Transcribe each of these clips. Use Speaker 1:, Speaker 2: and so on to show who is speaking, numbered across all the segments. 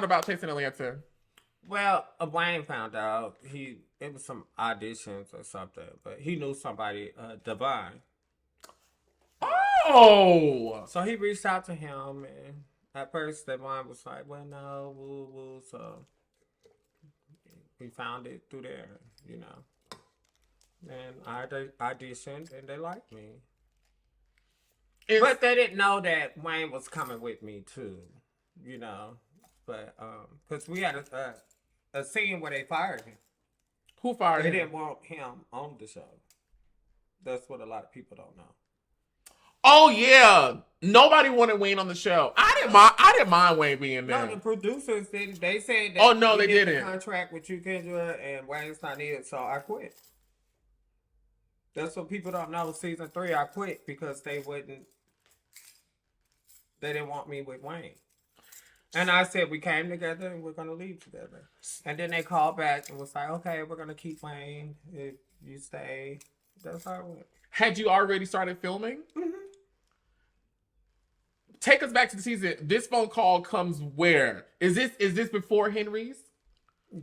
Speaker 1: about Taste in Atlanta?
Speaker 2: Well, Wayne found out it was some auditions or something, but he knew somebody, Divine.
Speaker 1: Oh,
Speaker 2: So he reached out to him, and at first Divine was like, "Well, no, woo woo." So we found it through there, you know. And I auditioned, and they liked me. But they didn't know that Wayne was coming with me too, you know. But because we had a scene where they fired him.
Speaker 1: Who fired
Speaker 2: They
Speaker 1: him?
Speaker 2: didn't want him on the show. That's what a lot of people don't know.
Speaker 1: Oh yeah, nobody wanted Wayne on the show. I didn't mind Wayne being there.
Speaker 2: No, the producers didn't. They said that.
Speaker 1: Oh no, they
Speaker 2: did
Speaker 1: didn't.
Speaker 2: The contract with you, Kendra, and Wayne's not needed, so I quit. That's what people don't know. Season 3, I quit because they didn't want me with Wayne. And I said, we came together and we're going to leave together. And then they called back and was like, okay, we're going to keep Wayne if you stay. That's how it went.
Speaker 1: Had you already started filming?
Speaker 2: Mm-hmm.
Speaker 1: Take us back to the season. This phone call comes where? Is this before Henry's?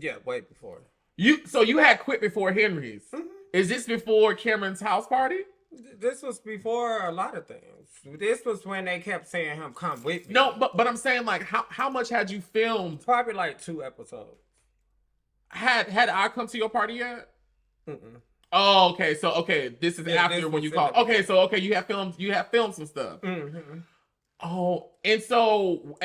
Speaker 2: Yeah, way before.
Speaker 1: So you had quit before Henry's.
Speaker 2: Mm-hmm.
Speaker 1: Is this before Cameron's house party?
Speaker 2: This was before a lot of things. This was when they kept saying him come with me.
Speaker 1: No, but I'm saying like how much had you filmed?
Speaker 2: Probably like 2 episodes.
Speaker 1: Had I come to your party yet?
Speaker 2: Mm-mm.
Speaker 1: Oh, okay. So this is after
Speaker 2: this
Speaker 1: when you
Speaker 2: was
Speaker 1: called.
Speaker 2: in the
Speaker 1: Okay, so you have filmed some stuff.
Speaker 2: Mm-hmm.
Speaker 1: Oh, and so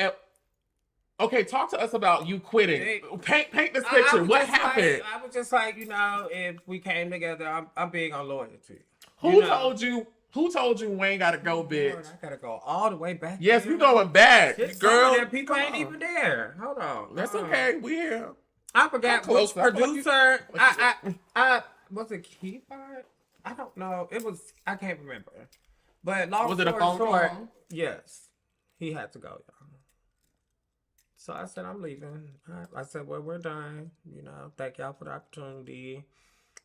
Speaker 1: okay, talk to us about you quitting. Paint this picture. What happened?
Speaker 2: I was just like, if we came together, I'm big on loyalty.
Speaker 1: Who told you Wayne gotta go, bitch?
Speaker 2: Lord, I gotta go all the way back.
Speaker 1: Yes, we going back, girl.
Speaker 2: Some of people ain't even there. Hold on.
Speaker 1: That's okay. We here.
Speaker 2: I forgot which producer. I was it Keyfire? I don't know. It was. I can't remember. But long
Speaker 1: was it a phone
Speaker 2: short,
Speaker 1: call?
Speaker 2: Yes, he had to go, y'all. So I said, I'm leaving. I said, well, we're done. Thank y'all for the opportunity.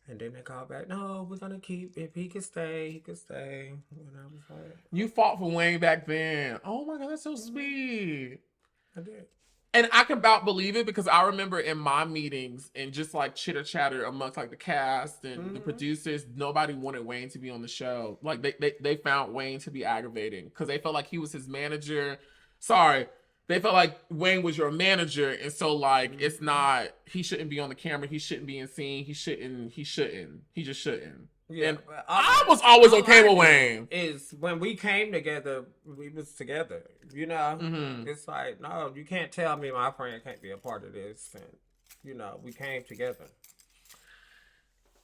Speaker 2: And then they called back, no, we're going to keep, if he could stay, he could stay. And I was like...
Speaker 1: You fought for Wayne back then. Oh my God, that's so sweet.
Speaker 2: I did.
Speaker 1: And I can about believe it because I remember in my meetings and just like chitter chatter amongst like the cast and the producers, nobody wanted Wayne to be on the show. Like they found Wayne to be aggravating because they felt like he was his manager. Sorry. They felt like Wayne was your manager, and so like it's not. He shouldn't be on the camera. He shouldn't be in scene. He just shouldn't. Yeah, and I was always okay with Wayne.
Speaker 2: Is when we came together, we was together. It's like no, you can't tell me my friend can't be a part of this, and we came together.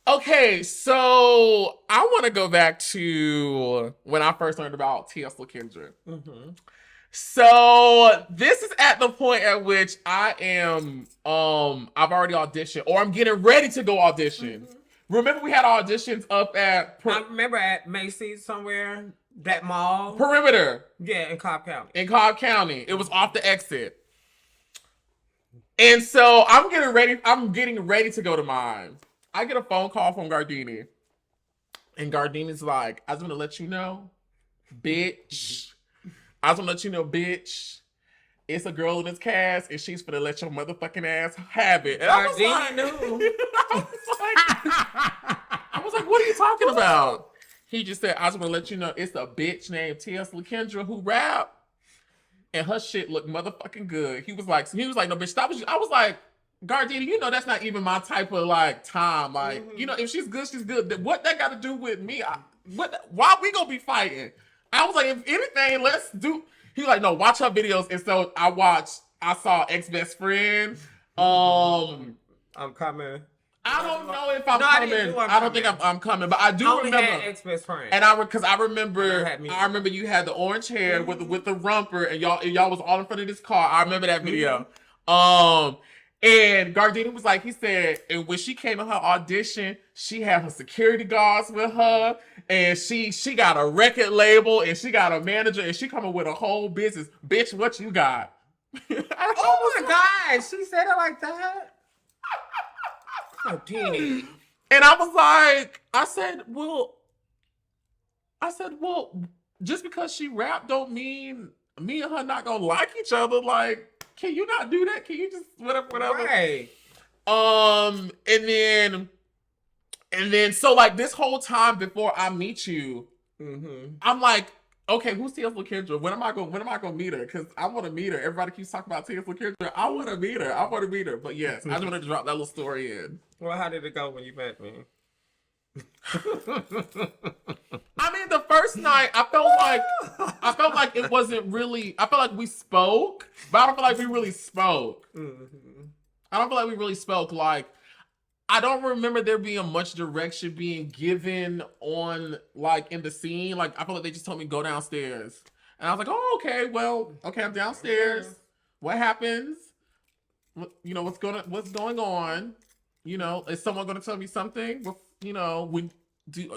Speaker 1: Okay, so I want to go back to when I first learned about TS Lil Kendra. Mm-hmm. So this is at the point at which I am, I've already auditioned, or I'm getting ready to go audition. Mm-hmm. Remember we had auditions up at...
Speaker 2: I remember at Macy's somewhere, that mall.
Speaker 1: Perimeter.
Speaker 2: Yeah, in Cobb County.
Speaker 1: It was off the exit. And so I'm getting ready to go to mine. I get a phone call from Gardini. And Gardini's like, I just want to let you know, bitch. I just want to let you know, bitch, it's a girl in this cast, and she's finna let your motherfucking ass have it. And I was like, I was like, what are you talking about? He just said, I just want to let you know, it's a bitch named TS Lil Kendra who rap, and her shit looked motherfucking good. He was like, no, bitch, stop. I was like, Gardini, that's not even my type of like time. Like, if she's good, she's good. What that got to do with me? Why we gonna be fighting? I was like, if anything, let's do. He was like, no, watch her videos. And so I saw Ex-Best Friend.
Speaker 2: I'm coming.
Speaker 1: I don't know if I'm coming. I don't think I'm coming, but I do remember
Speaker 2: Ex-Best Friend.
Speaker 1: And I remember you had the orange hair with the rumper, and y'all was all in front of this car. I remember that video. And Gardini was like, he said, and when she came to her audition, she had her security guards with her, and she got a record label, and she got a manager, and she coming with a whole business. Bitch, what you got?
Speaker 2: Oh my God, she said it like that? Oh, Dini.
Speaker 1: And I was like, I said, well, just because she rap don't mean me and her not gonna like each other. Like, can you not do that? Can you just whatever?
Speaker 2: Right.
Speaker 1: And then so like this whole time before I meet you, I'm like, okay, who's TS Lil Kendra? When am I gonna meet her? Because I want to meet her. Everybody keeps talking about TS Lil Kendra. I want to meet her. But yes, I just wanted to drop that little story in.
Speaker 2: Well, how did it go when you met me?
Speaker 1: I mean, the first night, I felt like it wasn't really. I felt like we spoke, but I don't feel like we really spoke. I don't feel like we really spoke. Like, I don't remember there being much direction being given on, like, in the scene. Like, I feel like they just told me go downstairs, and I was like, oh, okay, well, okay, I'm downstairs. What happens? You know, what's going on? You know, is someone going to tell me something? You know, when do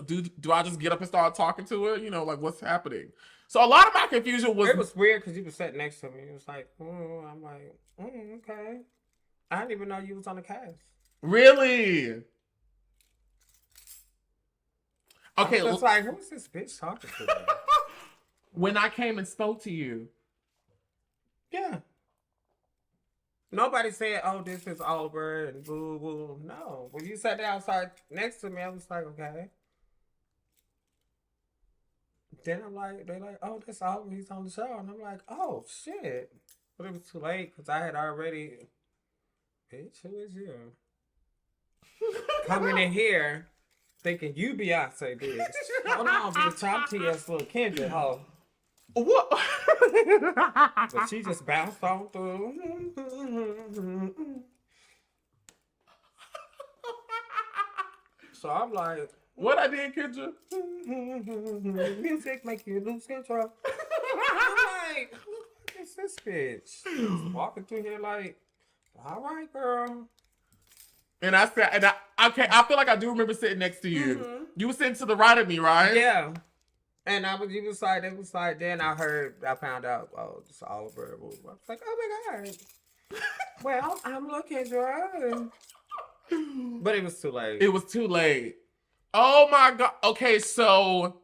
Speaker 1: I just get up and start talking to her? You know, like, what's happening? So a lot of my confusion was...
Speaker 2: It was weird because you was sitting next to me. It was like, I'm like, okay. I didn't even know you was on the cast.
Speaker 1: Really? Okay.
Speaker 2: It's like, who is this bitch talking to?
Speaker 1: When I came and spoke to you.
Speaker 2: Yeah. Nobody said, oh, this is Oliver and boo boo. No. When you sat down next to me, I was like, okay. Then they're like, oh, that's Oliver. He's on the show. And I'm like, oh, shit. But it was too late because I had already, bitch, who is you? Coming in here thinking you Beyonce, bitch. Hold on, bitch. I'm TS Lil Kendra, ho.
Speaker 1: What?
Speaker 2: But she just bounced on through. So I'm like,
Speaker 1: what I did, Kendra?
Speaker 2: Music make you lose control. I'm like, what is this bitch? Just walking through here like, all right, girl.
Speaker 1: And I said, I feel like I do remember sitting next to you. You were sitting to the right of me, right?
Speaker 2: Yeah. And it was like, then I found out, oh, it's Oliver. I was like, oh my God. Well, I'm looking, girl. But it was too late.
Speaker 1: It was too late. Oh my God. Okay, so.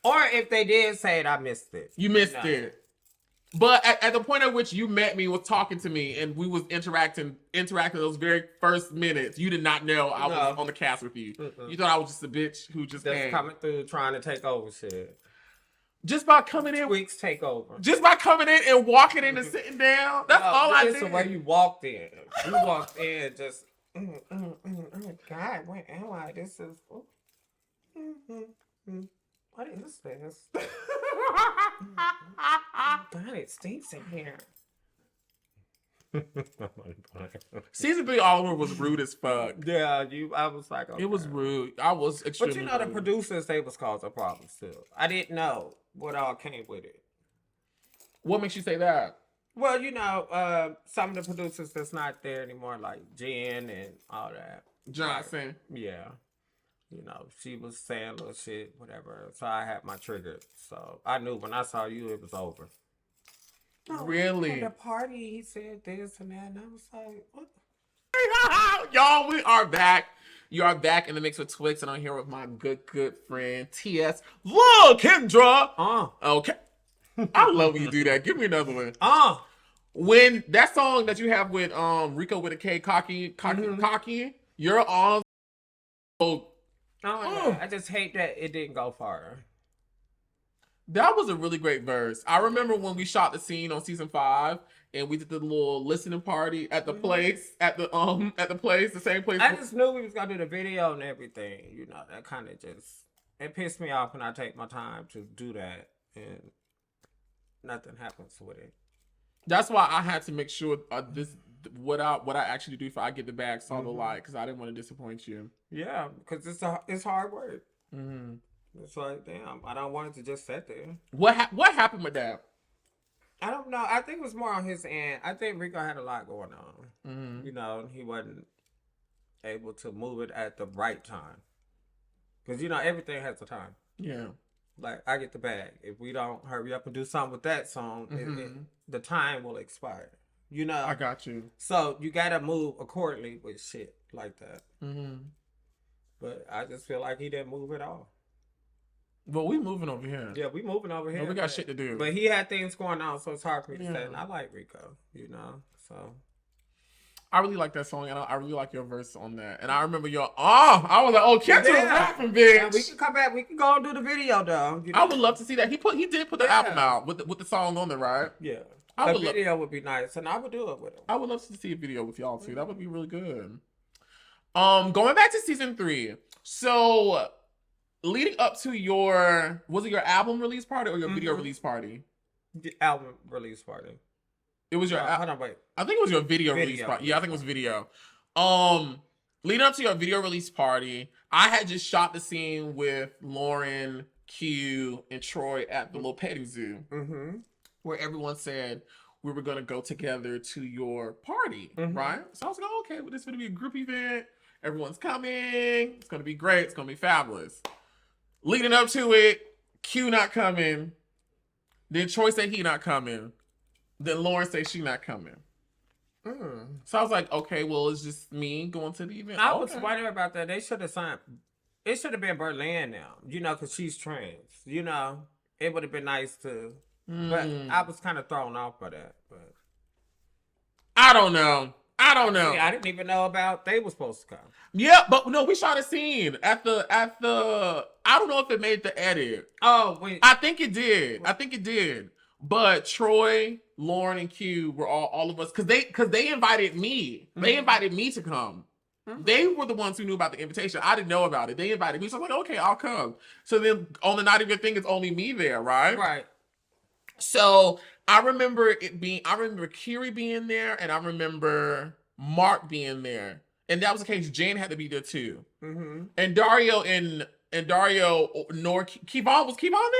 Speaker 2: Or if they did say it, I missed it.
Speaker 1: You missed it. But at the point at which you met me, was talking to me, and we was interacting those very first minutes, you did not know I was on the cast with you. You thought I was just a bitch who just came.
Speaker 2: Coming through trying to take over shit.
Speaker 1: Just by coming in.
Speaker 2: Twixt take over.
Speaker 1: Just by coming in and walking in and sitting down. That's all I did.
Speaker 2: It's the way you walked in. You walked in just, God, where am I? This is, what is this? God, it stinks in here.
Speaker 1: Season 3 Oliver was rude as fuck.
Speaker 2: Yeah, I was like, okay.
Speaker 1: It was rude. I was extremely
Speaker 2: But you know,
Speaker 1: rude.
Speaker 2: the producers, they was causing problems too. I didn't know what all came with it.
Speaker 1: What makes you say that?
Speaker 2: Well, you know, some of the producers that's not there anymore, like Jen and all that.
Speaker 1: Johnson.
Speaker 2: Yeah. You know, she was saying little shit, whatever. So I had my trigger. So I knew when I saw you, it was over. No,
Speaker 1: really?
Speaker 2: At the party, he said this and that, and I was like, what?
Speaker 1: Y'all, we are back. You are back in the mix with Twixt, and I'm here with my good friend, TS Lil Kendra. Okay. I love when you do that. Give me another one. When that song that you have with Rico with a K, Cocky, you're on.
Speaker 2: I just hate that it didn't go far.
Speaker 1: That was a really great verse. I remember when we shot the scene on season 5 and we did the little listening party at the place, at the place, the same place.
Speaker 2: I just knew we was gonna do the video and everything. You know, that kind of it pissed me off when I take my time to do that and nothing happens with it.
Speaker 1: That's why I had to make sure what I actually do if I get the bag saw the light, because I didn't want to disappoint you.
Speaker 2: Yeah, because it's hard work. It's like, damn, I don't want it to just sit there.
Speaker 1: What happened with that?
Speaker 2: I don't know. I think it was more on his end. I think Rico had a lot going on. You know, he wasn't able to move it at the right time. Because, you know, everything has a time.
Speaker 1: Yeah.
Speaker 2: Like, I get the bag. If we don't hurry up and do something with that song, the time will expire. You know?
Speaker 1: I got you.
Speaker 2: So, you got to move accordingly with shit like that. But I just feel like he didn't move at all.
Speaker 1: But we moving over here.
Speaker 2: Yeah, we moving over here.
Speaker 1: We got shit to do.
Speaker 2: But he had things going on, so it's hard for me to say.
Speaker 1: Yeah.
Speaker 2: And I like Rico, you know. So
Speaker 1: I really like that song, and I really like your verse on that. And I remember I was like, oh, Kendra rapping, bitch.
Speaker 2: Yeah, we can come back. We can go and do the video, though. You know?
Speaker 1: I would love to see that. He did put the album out with the song on there, right?
Speaker 2: Yeah.
Speaker 1: A
Speaker 2: video would be nice, and I would do it with him.
Speaker 1: I would love to see a video with y'all too. That would be really good. Going back to season 3. So, leading up to was it your album release party or your video release party?
Speaker 2: The album release party.
Speaker 1: It was your.
Speaker 2: Hold on, wait.
Speaker 1: I think it was your video release party. Yeah, I think it was video. Leading up to your video release party, I had just shot the scene with Lauren, Q, and Troy at the little petting zoo, where everyone said we were gonna go together to your party, right? So I was like, oh, okay, well, this is gonna be a group event. Everyone's coming. It's gonna be great. It's gonna be fabulous. Leading up to it, Q not coming. Then Troy said he not coming. Then Lauren said she not coming. So I was like, okay, well, it's just me going to the event.
Speaker 2: I was wondering about that. They should have signed. It should have been Berlin now, you know, because she's trans. You know, it would have been nice to. But I was kind of thrown off by that. But
Speaker 1: I don't know.
Speaker 2: Yeah, I didn't even know about they were supposed to come.
Speaker 1: Yeah, but no, we shot a scene at the. I don't know if it made the edit.
Speaker 2: Oh, wait.
Speaker 1: I think it did. But Troy, Lauren, and Q were all of us because they invited me. They invited me to come. They were the ones who knew about the invitation. I didn't know about it. They invited me, so I was like, okay, I'll come. So then on the night of your thing, it's only me there, right?
Speaker 2: Right.
Speaker 1: So I remember Kiri being there, and I remember Mark being there, and that was the case. Jane had to be there too, and Dario nor Kevon was Kevon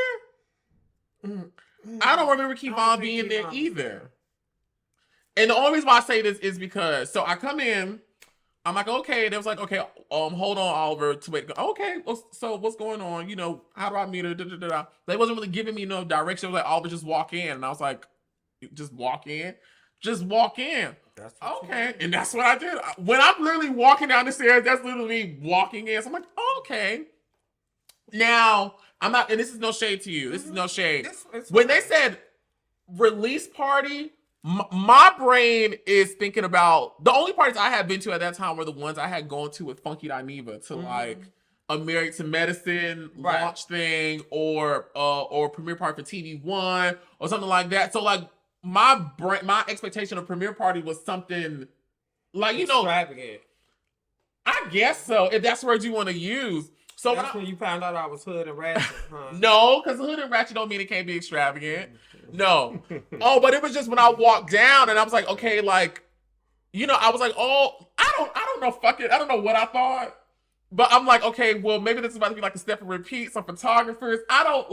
Speaker 1: there. I don't remember Kevon being there either. And the only reason why I say this is because I come in, I'm like, okay. They was like, okay, hold on, Oliver, to wait. Okay, so what's going on? You know, how do I meet her? They wasn't really giving me no direction. It was like, Oliver, just walk in. And I was like, just walk in? Just walk in. That's okay. And that's what I did. When I'm literally walking down the stairs, that's literally me walking in. So I'm like, okay. Now, I'm not, and this is no shade to you. This is no shade. When they said release party, my brain is thinking about the only parties I had been to at that time were the ones I had gone to with Funky Dineva to like a Married to Medicine launch thing or premiere party for TV One or something like that. So like my expectation of premiere party was something like
Speaker 2: extravagant.
Speaker 1: I guess so. If that's the word you want to use. So
Speaker 2: that's when you found out I was hood and ratchet, huh?
Speaker 1: No, because hood and ratchet don't mean it can't be extravagant. No. Oh, but it was just when I walked down and I was like, okay, like, I was like, oh, I don't know, fuck it. I don't know what I thought. But I'm like, okay, well, maybe this is about to be like a step and repeat, some photographers.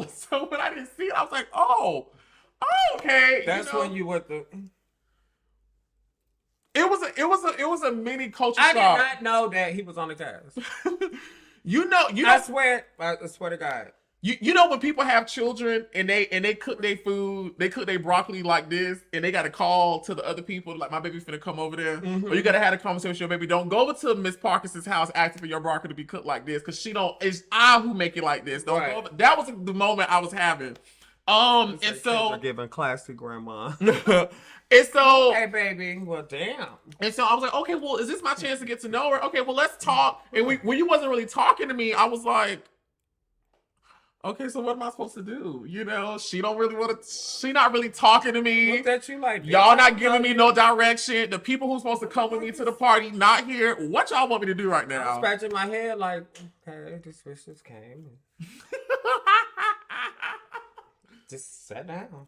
Speaker 1: So when I didn't see it, I was like, oh, okay.
Speaker 2: That's when you went the...
Speaker 1: It was a mini culture
Speaker 2: shock.
Speaker 1: I
Speaker 2: did not know that he was on the cast. I swear to God.
Speaker 1: You know when people have children and they cook their food, they cook their broccoli like this, and they got to call to the other people like, my baby finna come over there, or you gotta have a conversation with your baby. Don't go over to Miss Parkinson's house asking for your broccoli to be cooked like this, because it's I who make it like this. Don't go over. That was the moment I was having. And so
Speaker 2: we're giving classy grandma.
Speaker 1: And so,
Speaker 2: hey baby, well damn.
Speaker 1: And so I was like, okay, well, is this my chance to get to know her? Okay, well, let's talk. And when you wasn't really talking to me, I was like, okay, so what am I supposed to do? She not really talking to me.
Speaker 2: Looked at you like,
Speaker 1: y'all not giving me no direction. The people who's supposed to come with me to the party not here. What y'all want me to do right now?
Speaker 2: I'm scratching my head like, okay, this wish just came. Just sat down.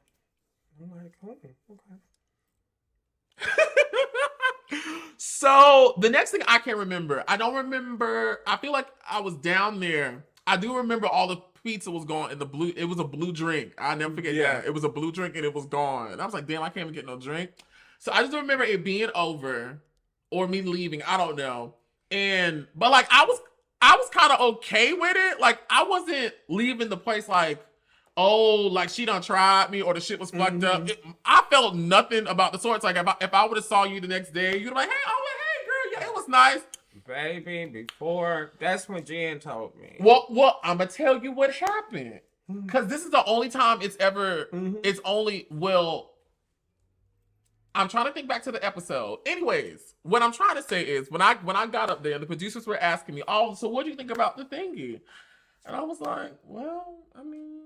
Speaker 2: I'm like, okay.
Speaker 1: So the next thing I can't remember. I don't remember. I feel like I was down there. I do remember all the pizza was gone and it was a blue drink. I'll never forget that. It was a blue drink and it was gone. And I was like, damn, I can't even get no drink. So I just remember it being over or me leaving. I don't know. But like I was kind of okay with it. Like I wasn't leaving the place like, oh, like she done tried me or the shit was fucked up. I felt nothing about the sort. It's like if I would have saw you the next day, you'd be like, hey, girl, yeah, it was nice.
Speaker 2: Baby, before that's when Jen told me.
Speaker 1: Well, I'm gonna tell you what happened. Because this is the only time it's ever. It's only I'm trying to think back to the episode. Anyways, what I'm trying to say is when I got up there, the producers were asking me, "Oh, so what do you think about the thingy?" And I was like, "Well, I mean,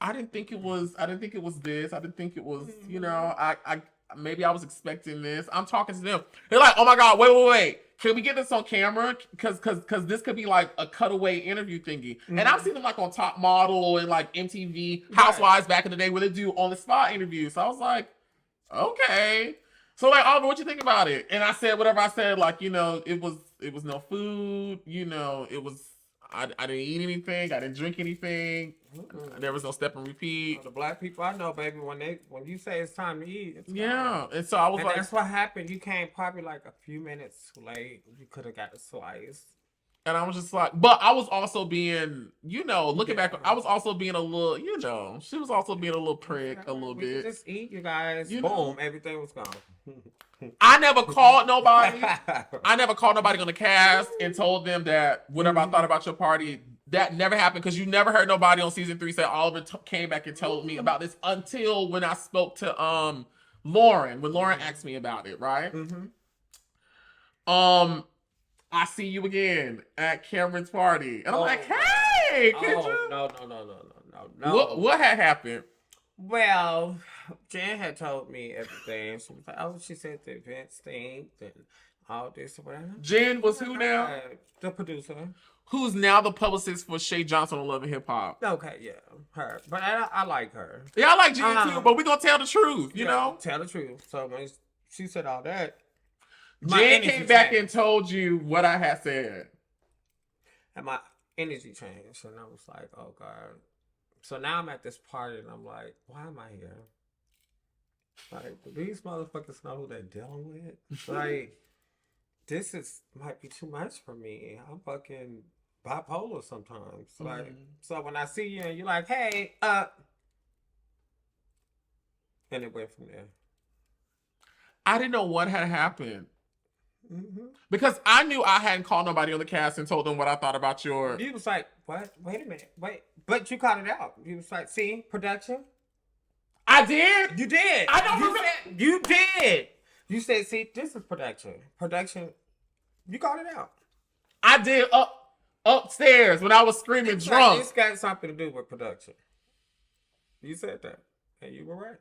Speaker 1: I didn't think it was. I didn't think it was this. I didn't think it was. I maybe I was expecting this. I'm talking to them. They're like, "Oh my god, wait. Can we get this on camera? Because this could be like a cutaway interview thingy." And I've seen them like on Top Model and like MTV Housewives back in the day where they do on the spot interviews. So I was like, okay. So like, Oliver, what you think about it? And I said whatever I said. Like, it was no food. It was. I didn't eat anything. I didn't drink anything. There was no step and repeat.
Speaker 2: The black people I know, baby, when you say it's time to eat, it's
Speaker 1: time. And so I was like,
Speaker 2: that's what happened. You came probably like a few minutes too late. You could have got a slice.
Speaker 1: And I was just like, but I was also being, looking back, I was also being a little, she was also being a little prick, a little bit.
Speaker 2: Just eat, you guys. Boom, everything was gone.
Speaker 1: I never called nobody. I never called nobody on the cast and told them that whatever I thought about your party, that never happened because you never heard nobody on season 3 say Oliver came back and told me about this until when I spoke to Lauren, when Lauren asked me about it, right? I see you again at Cameron's party. And I'm like, hey, Kendra.
Speaker 2: No.
Speaker 1: What had happened?
Speaker 2: Well, Jen had told me everything. She was like, she said the event stinks and all this or whatever.
Speaker 1: Jen was who now?
Speaker 2: The producer.
Speaker 1: Who's now the publicist for Shay Johnson on Love and Hip Hop.
Speaker 2: Okay, yeah, her. But I like her.
Speaker 1: Yeah, I like Jen too, but we're going to tell the truth, you know?
Speaker 2: Tell the truth. So when she said all that,
Speaker 1: Jen came back and told you what I had said.
Speaker 2: And my energy changed. And I was like, oh, God. So now I'm at this party and I'm like, why am I here? Like, do these motherfuckers know who they're dealing with? Like, might be too much for me. I'm fucking bipolar sometimes. Like, so when I see you and you're like, hey, and it went from there.
Speaker 1: I didn't know what had happened. Because I knew I hadn't called nobody on the cast and told them what I thought about your...
Speaker 2: You was like, what? Wait a minute. Wait. But you called it out. You was like, see, production?
Speaker 1: I did?
Speaker 2: You did.
Speaker 1: I don't remember.
Speaker 2: You did. You said, see, this is production. Production. You called it out.
Speaker 1: I did upstairs when I was screaming drunk.
Speaker 2: It's got something to do with production. You said that. And you were right.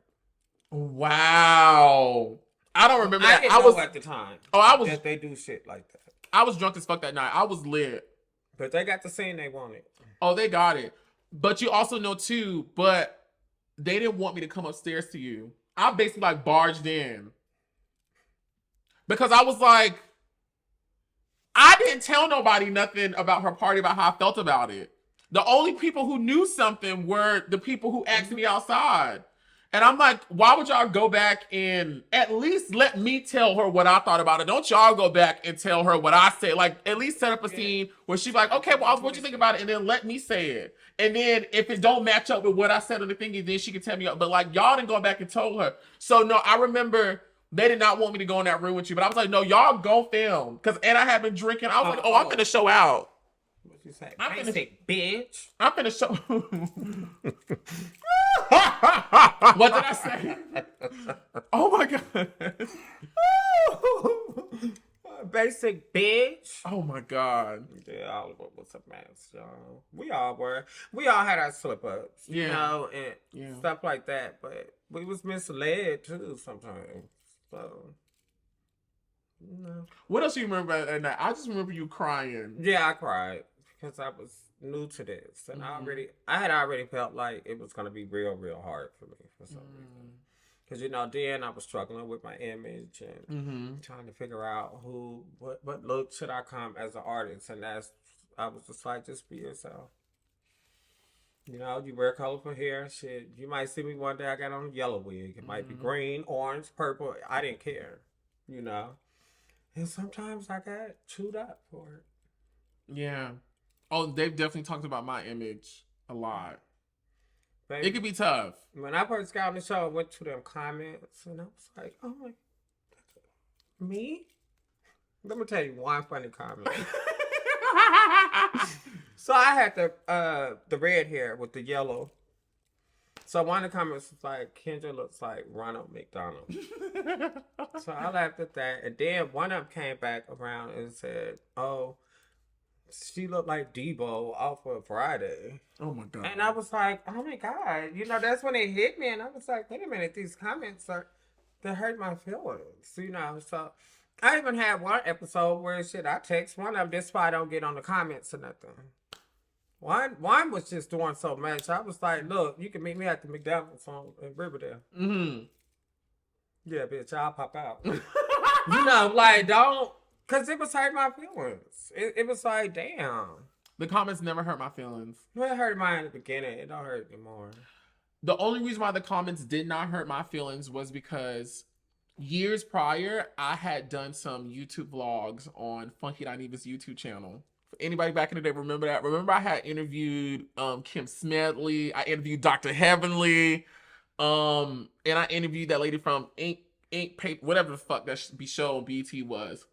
Speaker 1: Wow. I don't remember that.
Speaker 2: I was at the time. That they do shit like that.
Speaker 1: I was drunk as fuck that night. I was lit.
Speaker 2: But they got the scene they wanted.
Speaker 1: Oh, they got it. But you also know too, but they didn't want me to come upstairs to you. I basically like barged in. Because I was like, I didn't tell nobody nothing about her party, about how I felt about it. The only people who knew something were the people who asked me outside. And I'm like, why would y'all go back and at least let me tell her what I thought about it? Don't y'all go back and tell her what I said. Like, at least set up a scene where she's like, okay, well, what you think about it? And then let me say it. And then if it don't match up with what I said on the thingy, then she can tell me. But like, y'all didn't go back and told her. So no, I remember they did not want me to go in that room with you. But I was like, no, y'all go film. And I had been drinking. I was like, I'm finna show out.
Speaker 2: What you say? I'm finna say, bitch.
Speaker 1: I'm finna show. What did I say? Oh my God.
Speaker 2: Basic bitch.
Speaker 1: Oh my God.
Speaker 2: Yeah, Oliver was a mess, y'all. We all were. We all had our slip ups, you know, and stuff like that. But we was misled too sometimes. So, no.
Speaker 1: What else do you remember that night? I just remember you crying.
Speaker 2: Yeah, I cried because I was new to this, and I had already felt like it was gonna be real hard for me for some reason. Because then I was struggling with my image and trying to figure out what look should I come as an artist, and I was just like, just be yourself. You wear colorful hair, shit. You might see me one day. I got on a yellow wig. It might be green, orange, purple. I didn't care, And sometimes I got chewed up for it.
Speaker 1: Yeah. Oh, they've definitely talked about my image a lot.
Speaker 2: Baby,
Speaker 1: it could be tough.
Speaker 2: When I first got on the show, I went to them comments, and I was like, oh my God. Me? Let me tell you one funny comment. So I had the red hair with the yellow. So one of the comments was like, Kendra looks like Ronald McDonald. So I laughed at that. And then one of them came back around and said, oh, she looked like Debo off of Friday.
Speaker 1: Oh my God.
Speaker 2: And I was like, oh my God. You know, that's when it hit me. And I was like, wait a minute, these comments they hurt my feelings. You know, so I even had one episode where I text one of them. That's why I don't get on the comments or nothing. One was just doing so much. I was like, look, you can meet me at the McDonald's in Riverdale.
Speaker 1: Mm-hmm.
Speaker 2: Yeah, bitch, I'll pop out. You know, like, don't, because it was hurting my feelings. It was like, damn.
Speaker 1: The comments never hurt my feelings.
Speaker 2: Well, it hurt mine in the beginning. It don't hurt anymore.
Speaker 1: The only reason why the comments did not hurt my feelings was because years prior, I had done some YouTube vlogs on Funky Dineva's YouTube channel. Anybody back in the day remember that? Remember I had interviewed Kim Smedley. I interviewed Dr. Heavenly. And I interviewed that lady from Ink Paper, whatever the fuck that be show on BT was.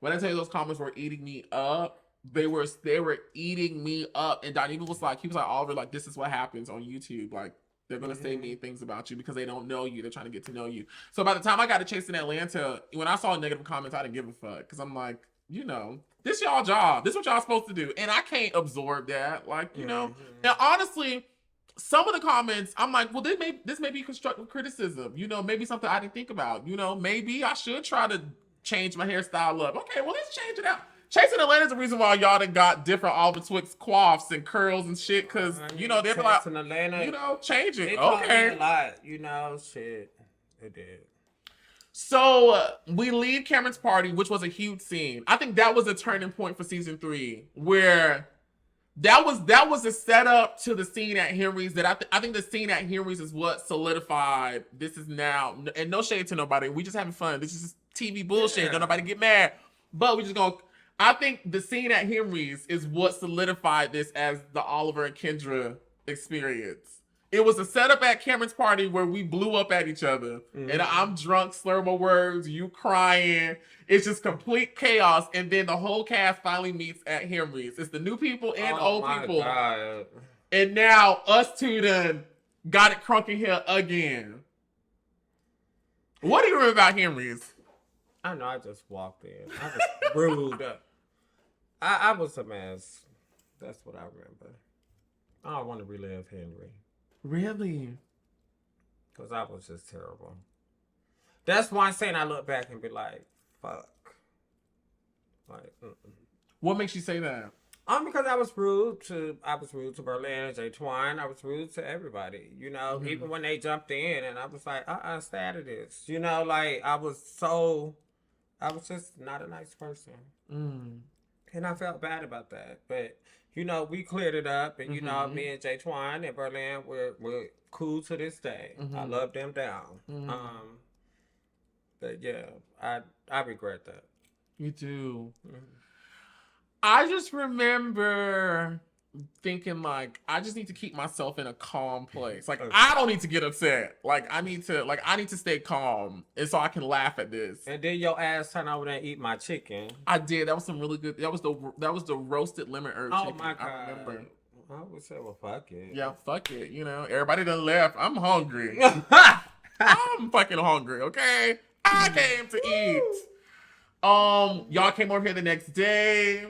Speaker 1: When I tell you those comments were eating me up, they were eating me up. And Dineva was like, Oliver, like, this is what happens on YouTube. Like, they're gonna say mean things about you because they don't know you. They're trying to get to know you. So by the time I got to Chase in Atlanta, when I saw negative comments, I didn't give a fuck. Because I'm like, you know, this y'all job. This what y'all supposed to do. And I can't absorb that. Like, you know. And honestly, some of the comments, I'm like, well, this may be constructive criticism. You know, maybe something I didn't think about. You know, maybe I should try to change my hairstyle up. Okay, well, let's change it out. Chasing Atlanta is the reason why y'all done got different Oliver Twixt coiffs and curls and shit. Because, you know, they're like,
Speaker 2: Atlanta,
Speaker 1: you know, change it.
Speaker 2: It
Speaker 1: okay.
Speaker 2: a lot, you know, shit. It did.
Speaker 1: So we leave Cameron's party, which was a huge scene. I think that was a turning point for season 3, where that was a setup to the scene at Henry's. That I think the scene at Henry's is what solidified. This is now, and no shade to nobody. We just having fun. This is just TV bullshit. Don't nobody get mad. But we just gonna. I think the scene at Henry's is what solidified this as the Oliver and Kendra experience. It was a setup at Cameron's party where we blew up at each other. And I'm drunk, slur my words, you crying. It's just complete chaos. And then the whole cast finally meets at Henry's. It's the new people and old people.
Speaker 2: God.
Speaker 1: And now us two done got it crunk in here again. What do you remember about Henry's?
Speaker 2: I know, I just walked in. I was rude. I was a mess. That's what I remember. I don't want to relive Henry.
Speaker 1: Really?
Speaker 2: Because I was just terrible. That's one scene I look back and be like, fuck. Like,
Speaker 1: What makes you say that?
Speaker 2: Because I was rude to Berlin and Jay Twine. I was rude to everybody. You know, even when they jumped in and I was like, stay out of this. You know, like I was just not a nice person. And I felt bad about that. But, you know, we cleared it up. And, you know, me and Jay Twine and Berlin we're cool to this day. I love them down. But, yeah, I regret that.
Speaker 1: You do. I just remember thinking, like, I just need to keep myself in a calm place. Like, I don't need to get upset. Like, I need to stay calm. And so I can laugh at this.
Speaker 2: And then your ass turn over there and eat my chicken.
Speaker 1: I did. That was some really good. That was the roasted lemon herb chicken.
Speaker 2: Oh, my God.
Speaker 1: I remember.
Speaker 2: I would say, well, fuck it.
Speaker 1: Yeah, fuck it. You know, everybody done left. I'm hungry. I'm fucking hungry, okay? I came to eat. Y'all came over here the next day.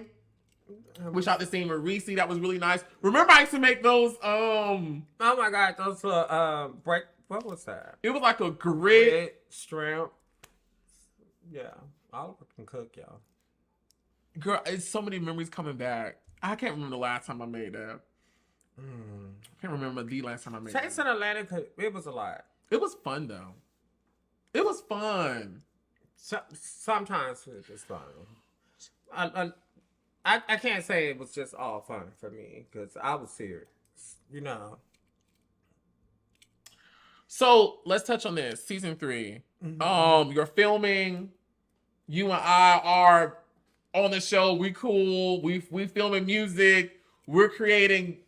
Speaker 1: We shot the scene with Reese. That was really nice. Remember I used to make those,
Speaker 2: oh my God, those what was that?
Speaker 1: It was like a grit
Speaker 2: shrimp. Yeah, Oliver can cook, y'all.
Speaker 1: Girl, it's so many memories coming back. I can't remember the last time I made that. I can't remember the last time I made
Speaker 2: Chasing
Speaker 1: that.
Speaker 2: Atlanta, it was a lot.
Speaker 1: It was fun, though. It was fun.
Speaker 2: Sometimes it was fun. I can't say it was just all fun for me because I was serious, you know.
Speaker 1: So let's touch on this. Season 3. You're filming. You and I are on the show. We cool. We filming music. We're creating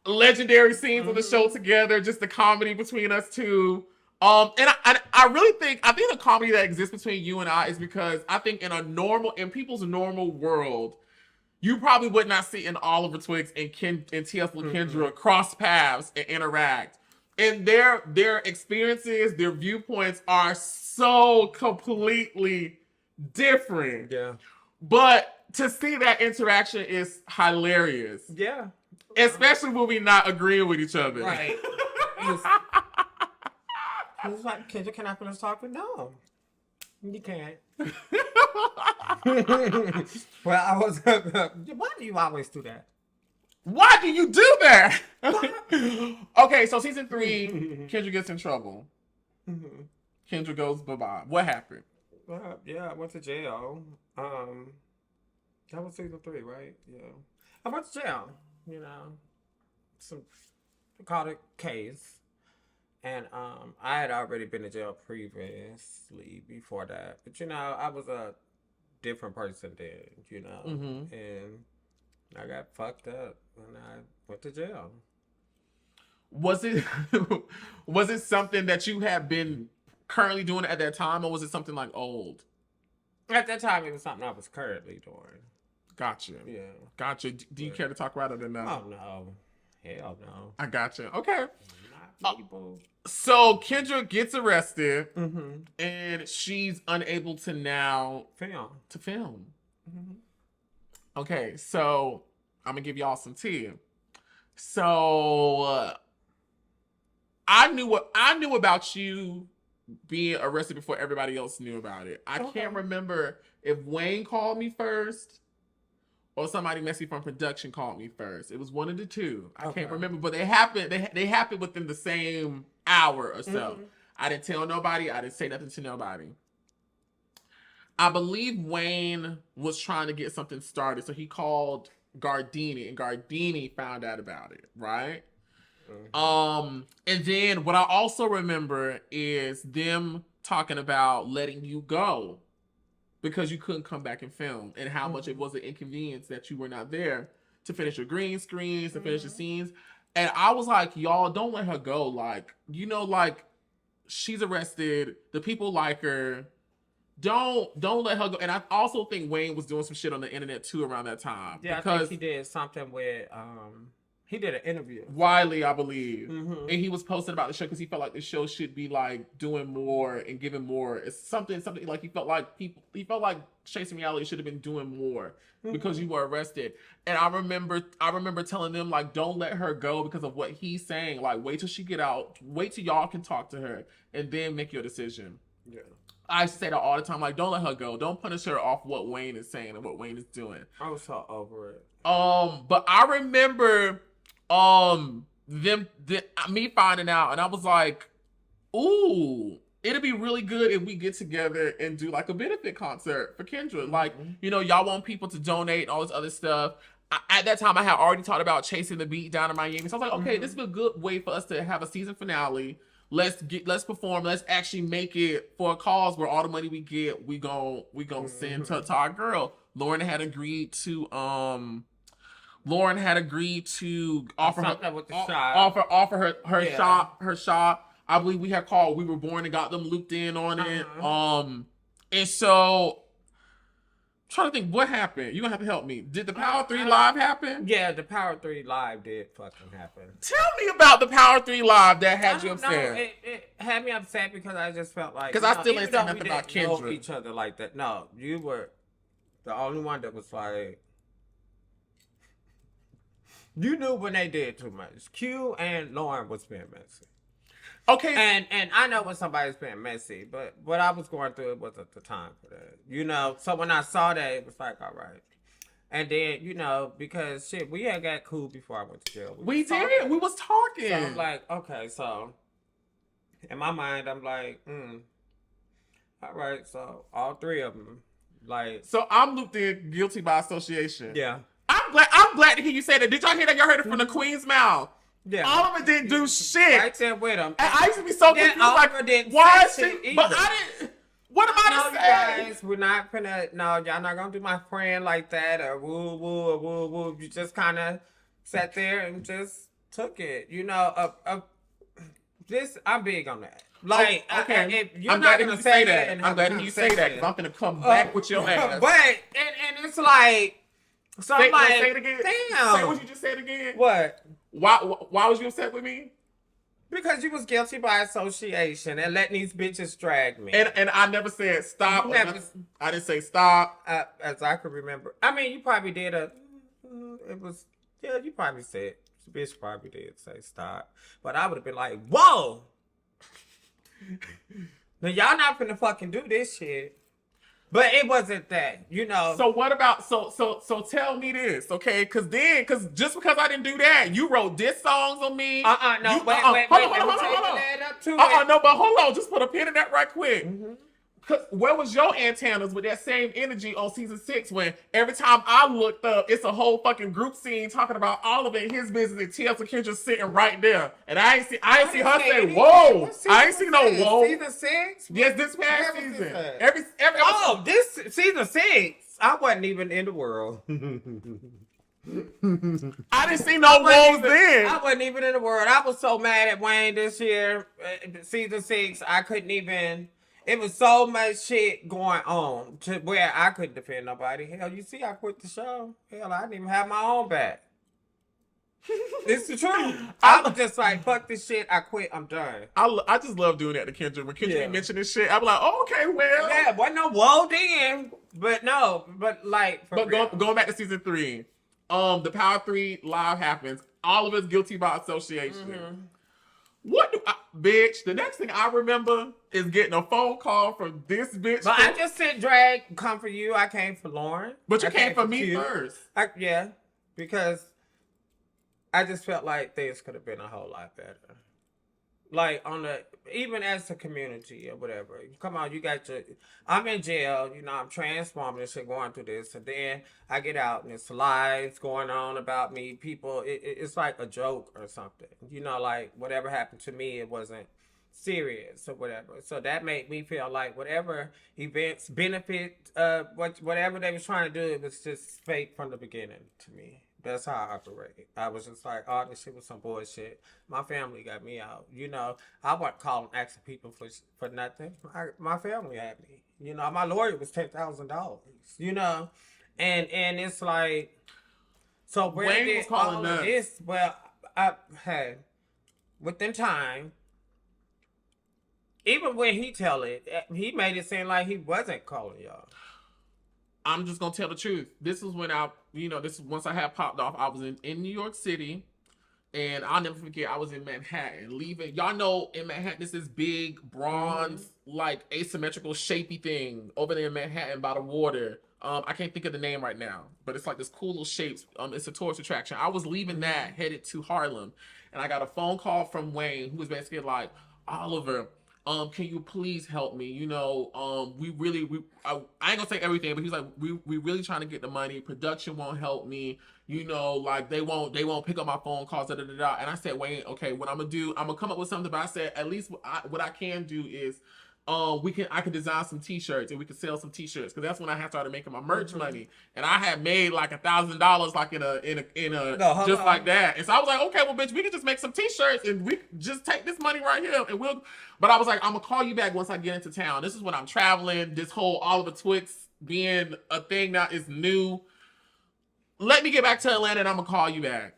Speaker 1: legendary scenes on the show together. Just the comedy between us two. And I really think the comedy that exists between you and I is because I think in people's normal world, you probably would not see an Oliver Twixt and TS Lil Kendra cross paths and interact. And their experiences, their viewpoints are so completely different.
Speaker 2: Yeah.
Speaker 1: But to see that interaction is hilarious.
Speaker 2: Yeah.
Speaker 1: Especially when we not agreeing with each other.
Speaker 2: Right. It's like, Kendra, can I finish talking? No. You can't. Well, I was. Why do you always do that?
Speaker 1: Why do you do that? Okay, so season 3, Kendra gets in trouble. Kendra goes bye-bye. What happened?
Speaker 2: Yeah, I went to jail. That was season 3, right? Yeah. I went to jail. You know, some called a case. And I had already been to jail previously before that. But, you know, I was a different person then, you know. And I got fucked up when I went to jail.
Speaker 1: Was it was it something that you had been currently doing at that time, or was it something like old?
Speaker 2: At that time, it was something I was currently doing.
Speaker 1: Gotcha.
Speaker 2: Yeah.
Speaker 1: Gotcha. Do you care to talk about it or not?
Speaker 2: Oh, no. Hell no.
Speaker 1: I gotcha. Okay.
Speaker 2: Not people.
Speaker 1: So Kendra gets arrested, and she's unable to now film. Okay, so I'm gonna give y'all some tea. So I knew about you being arrested before everybody else knew about it. I can't remember if Wayne called me first or somebody messy from production called me first. It was one of the two. I can't remember, but they happened. They happened within the same hour or so. I didn't tell nobody. I didn't say nothing to nobody. I believe Wayne was trying to get something started, so he called Gardini, and Gardini found out about it, right? And then what I also remember is them talking about letting you go because you couldn't come back and film, and how much it was an inconvenience that you were not there to finish your green screens, to finish the scenes. And I was like, y'all, don't let her go. Like, you know, like, she's arrested. The people like her. Don't let her go. And I also think Wayne was doing some shit on the internet too around that time.
Speaker 2: Yeah,
Speaker 1: because
Speaker 2: I think he did something with he did an interview.
Speaker 1: Wiley, I believe. And he was posting about the show because he felt like the show should be like doing more and giving more. It's something like he felt like Chasing Reality should have been doing more because you were arrested. And I remember telling them, like, don't let her go because of what he's saying. Like, wait till she get out, wait till y'all can talk to her, and then make your decision.
Speaker 2: Yeah.
Speaker 1: I say that all the time, like, don't let her go. Don't punish her off what Wayne is saying and what Wayne is doing.
Speaker 2: I was so over it.
Speaker 1: But I remember me finding out, and I was like, ooh, it'd be really good if we get together and do like a benefit concert for Kendra. Like, you know, y'all want people to donate and all this other stuff. At that time, I had already talked about Chasing the Beat down in Miami. So I was like, okay, this is a good way for us to have a season finale. Let's perform. Let's actually make it for a cause where all the money we get, we gon' send to our girl. Lauren had agreed to offer her shop. I believe we had called We Were Born and got them looped in on it. And so I'm trying to think what happened. You're gonna have to help me. Did the Power 3 Live happen?
Speaker 2: Yeah, the Power 3 Live did fucking happen.
Speaker 1: Tell me about the Power 3 Live that had you upset.
Speaker 2: No, it had me upset because I just felt like,
Speaker 1: because I still ain't saying nothing about Kendra.
Speaker 2: Know each other like that. No, you were the only one that was like, you knew when they did too much. Q and Lauren was being messy.
Speaker 1: Okay.
Speaker 2: And I know when somebody's being messy, but what I was going through, it wasn't the time for that. You know, so when I saw that, it was like, all right. And then, you know, because shit, we had got cool before I went to jail.
Speaker 1: We did. We was talking.
Speaker 2: So I'm like, okay, so in my mind, I'm like, all right, so all three of them, like.
Speaker 1: So I'm looped in guilty by association.
Speaker 2: Yeah.
Speaker 1: I'm glad to hear you say that. Did y'all hear that? Y'all heard it from the Queen's mouth.
Speaker 2: Yeah.
Speaker 1: Oliver didn't do shit.
Speaker 2: Right there with him.
Speaker 1: And I used to be so confused.
Speaker 2: Oliver
Speaker 1: like,
Speaker 2: didn't
Speaker 1: why is
Speaker 2: say
Speaker 1: she?
Speaker 2: shit
Speaker 1: But
Speaker 2: either.
Speaker 1: I didn't. What am I to say?
Speaker 2: Guys, we're not gonna. No, y'all not gonna do my friend like that or woo woo or woo woo. You just kind of sat there and just took it. You know, I'm big on that. Like,
Speaker 1: okay.
Speaker 2: if you're
Speaker 1: I'm
Speaker 2: not
Speaker 1: glad
Speaker 2: gonna
Speaker 1: you
Speaker 2: say
Speaker 1: say
Speaker 2: that.
Speaker 1: that.
Speaker 2: And
Speaker 1: I'm
Speaker 2: have a
Speaker 1: glad you say that because I'm gonna come back with your ass.
Speaker 2: But and it's like, so I'm like,
Speaker 1: say it again.
Speaker 2: damn.
Speaker 1: Say what you just said again.
Speaker 2: What?
Speaker 1: Why was you upset with me?
Speaker 2: Because you was guilty by association and letting these bitches drag me.
Speaker 1: And I never said stop.
Speaker 2: You never-
Speaker 1: I didn't say stop.
Speaker 2: As I could remember. I mean, you probably did it was, yeah, you probably said, bitch probably did say stop. But I would have been like, whoa. Now, y'all not finna fucking do this shit. But it wasn't that, you know.
Speaker 1: So what about so tell me this, okay? Cause just because I didn't do that, you wrote diss songs on me.
Speaker 2: No,
Speaker 1: you,
Speaker 2: wait,
Speaker 1: hold on.
Speaker 2: no,
Speaker 1: No, but hold on, just put a pin in that right quick.
Speaker 2: Mm-hmm.
Speaker 1: Cause where was your antennas with that same energy on season 6 when every time I looked up, it's a whole fucking group scene talking about Oliver and his business and TS Lil Kendra sitting right there, and I ain't see her say whoa. I ain't see no whoa.
Speaker 2: Season 6?
Speaker 1: Yes, this past season. Every
Speaker 2: oh, this season 6. I wasn't even in the world.
Speaker 1: I didn't see no woes then.
Speaker 2: I wasn't even in the world. I was so mad at Wayne this year. Season 6, I couldn't even. It was so much shit going on to where I couldn't defend nobody. Hell, you see, I quit the show. Hell, I didn't even have my own back. It's the truth. I was just like, fuck this shit. I quit. I'm done.
Speaker 1: I just love doing that to Kendra. When Kendra be mentioning shit, I be like, oh, okay, well.
Speaker 2: Yeah, wasn't no whoa then. But no, but like.
Speaker 1: But going back to season 3, the Power 3 live happens. Oliver's guilty by association.
Speaker 2: Mm-hmm.
Speaker 1: Bitch, the next thing I remember is getting a phone call from this bitch.
Speaker 2: But I just said drag come for you. I came for Lauren.
Speaker 1: But you came for me
Speaker 2: you.
Speaker 1: first.
Speaker 2: Yeah, because I just felt like things could have been a whole lot better. Like even as a community or whatever. Come on, you got I'm in jail, you know, I'm transforming and shit going through this. And then I get out and it's lies going on about me. People, it's like a joke or something. You know, like whatever happened to me, it wasn't serious or whatever. So that made me feel like whatever events, benefit, whatever they was trying to do, it was just fake from the beginning to me. That's how I operate. I was just like, oh, this shit was some bullshit. My family got me out. You know, I wasn't calling, asking people for nothing. My family had me. You know, my lawyer was $10,000. You know, and it's like, so where
Speaker 1: Wayne
Speaker 2: did
Speaker 1: was calling
Speaker 2: all
Speaker 1: us.
Speaker 2: of this? Well, I had within time. Even when he tell it, he made it seem like he wasn't calling y'all.
Speaker 1: I'm just gonna tell the truth. This is when this is once I had popped off. I was in New York City, and I'll never forget. I was in Manhattan, leaving. Y'all know in Manhattan, this is big bronze, like asymmetrical, shapy thing over there in Manhattan by the water. I can't think of the name right now, but it's like this cool little shapes. It's a tourist attraction. I was leaving that, headed to Harlem, and I got a phone call from Wayne, who was basically like, Oliver, can you please help me? You know, I ain't gonna say everything, but he's like, we really trying to get the money. Production won't help me. You know, like they won't pick up my phone calls. And I said, Wayne, okay, what I'm gonna do? I'm gonna come up with something. But I said, at least what I can do is, I can design some T-shirts and we can sell some T-shirts because that's when I had started making my merch money, and I had made like $1,000 like in a just like that. And so I was like, okay, well, bitch, we can just make some T-shirts and we just take this money right here and we'll. But I was like, I'm gonna call you back once I get into town. This is when I'm traveling. This whole Oliver Twixt being a thing now is new. Let me get back to Atlanta and I'm gonna call you back.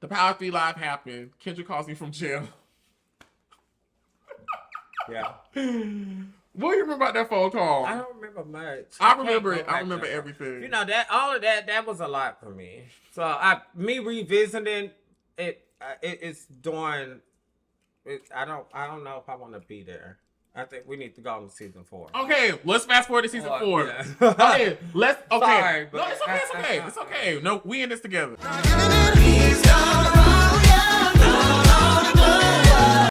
Speaker 1: The Power 3 Live happened. Kendra calls me from jail.
Speaker 2: Yeah.
Speaker 1: What do you remember about that phone call?
Speaker 2: I don't remember much.
Speaker 1: I remember it. I remember everything.
Speaker 2: You know, all of that was a lot for me. So me revisiting it, it's doing. I don't know if I want to be there. I think we need to go on to season 4.
Speaker 1: Okay, let's fast forward to season 4.
Speaker 2: Yeah.
Speaker 1: Okay, let's. Okay,
Speaker 2: Sorry,
Speaker 1: no, it's okay. It's okay. No, we in this together.